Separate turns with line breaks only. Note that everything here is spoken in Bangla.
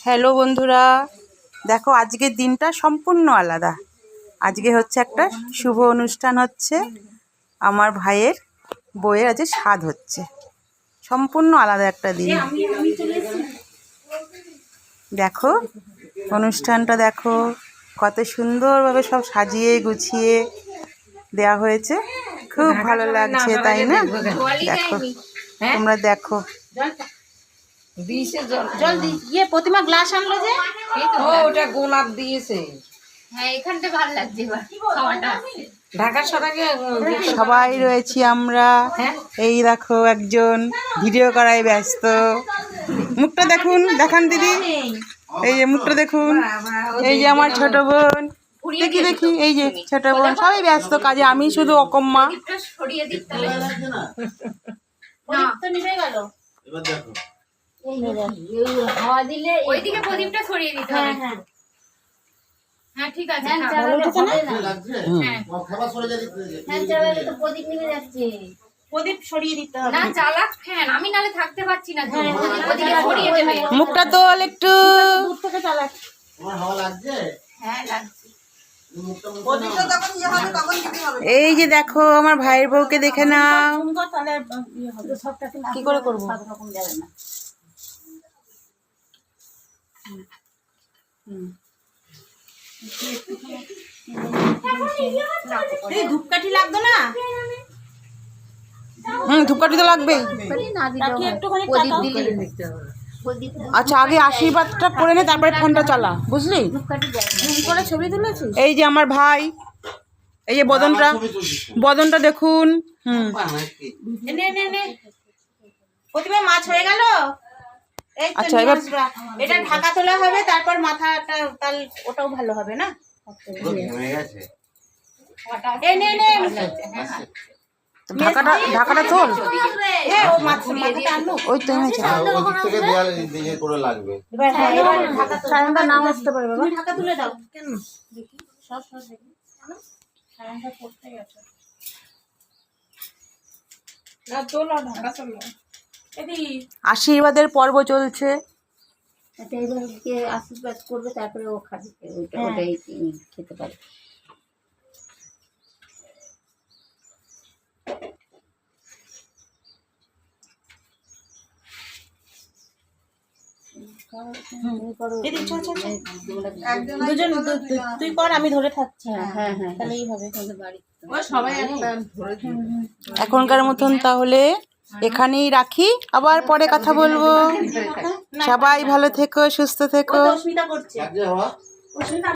হ্যালো বন্ধুরা, দেখো আজকের দিনটা সম্পূর্ণ আলাদা। আজকে হচ্ছে একটা শুভ অনুষ্ঠান হচ্ছে। আমার ভাইয়ের বউয়ের আজকে স্বাদ হচ্ছে। সম্পূর্ণ আলাদা একটা দিন। দেখো অনুষ্ঠানটা, দেখো কত সুন্দরভাবে সব সাজিয়ে গুছিয়ে দেওয়া হয়েছে। খুব ভালো লাগছে, তাই না? দেখো, তোমরা দেখো।
জল দিয়ে প্রতিমা গ্লাস আনলো যে
ওটা গোলাপ দিয়েছে।
হ্যাঁ, এখানটা ভালো লাগছে। খাওয়াটা
ঢাকার সবাইকে
সবাই রয়েছি আমরা। এই দেখো একজন ভিডিও করায় ব্যস্ত। মুখটা দেখুন, দেখান দিদি, এই যে মুখটা দেখুন। এই যে আমার ছোট বোন, দেখি দেখি, এই যে ছোট বোন, সবাই ব্যস্ত কাজে, আমি শুধু অকম্মা।
সরিয়ে দিতে হবে না, তো নিভে গেল। এবার দেখো হাওয়া দিলে ওইদিকে প্রদীপটা সরিয়ে দিতে হবে। হ্যাঁ হ্যাঁ, ঠিক আছে। প্রদীপ নিভে যাচ্ছে, প্রদীপ সরিয়ে দিতে হবে। না, চালাক ফ্যান, আমি নালে থাকতে পারছি না। ওদিকে সরিয়ে দেবে।
মুখটা তোল একটু।
দূর থেকে চালাক। তোমার হাওয়া লাগছে? হ্যাঁ লাগছে।
এই যে দেখো আমার ভাইয়ের বউকে দেখে নাও। কি করে করবো?
ধূপকাঠি লাগতো না?
ধূপকাঠি তো লাগবেই। আচ্ছা, আগে আশীর্বাদটা করে নে, তারপরে ফোনটা চালা, বুঝলি?
ছবি তুলেছি।
এই যে আমার ভাই, এই যে বদনটা দেখুন।
প্রতিমা মাছ হয়ে গেল।
আচ্ছা, এবার
এটা ঢাকা তোলা হবে, তারপর মাথাটা তাল ওটাও ভালো হবে না?
ঢাকাটা তোল। ওই তো
নাও আসতে পারবে। ঢাকা তুলে দাও। কেন
আশীর্বাদের পর্ব চলছে।
আশীর্বাদ করবে, তারপরে ও খাবে, ওটাই খেতে পারে। তুই কর, আমি ধরে থাকছি। হ্যাঁ হ্যাঁ, তাহলে এইভাবে সবাই
এখনকার মতন তাহলে এখানেই রাখি, আবার পরে কথা বলবো। সবাই ভালো থেকো, সুস্থ থেকো।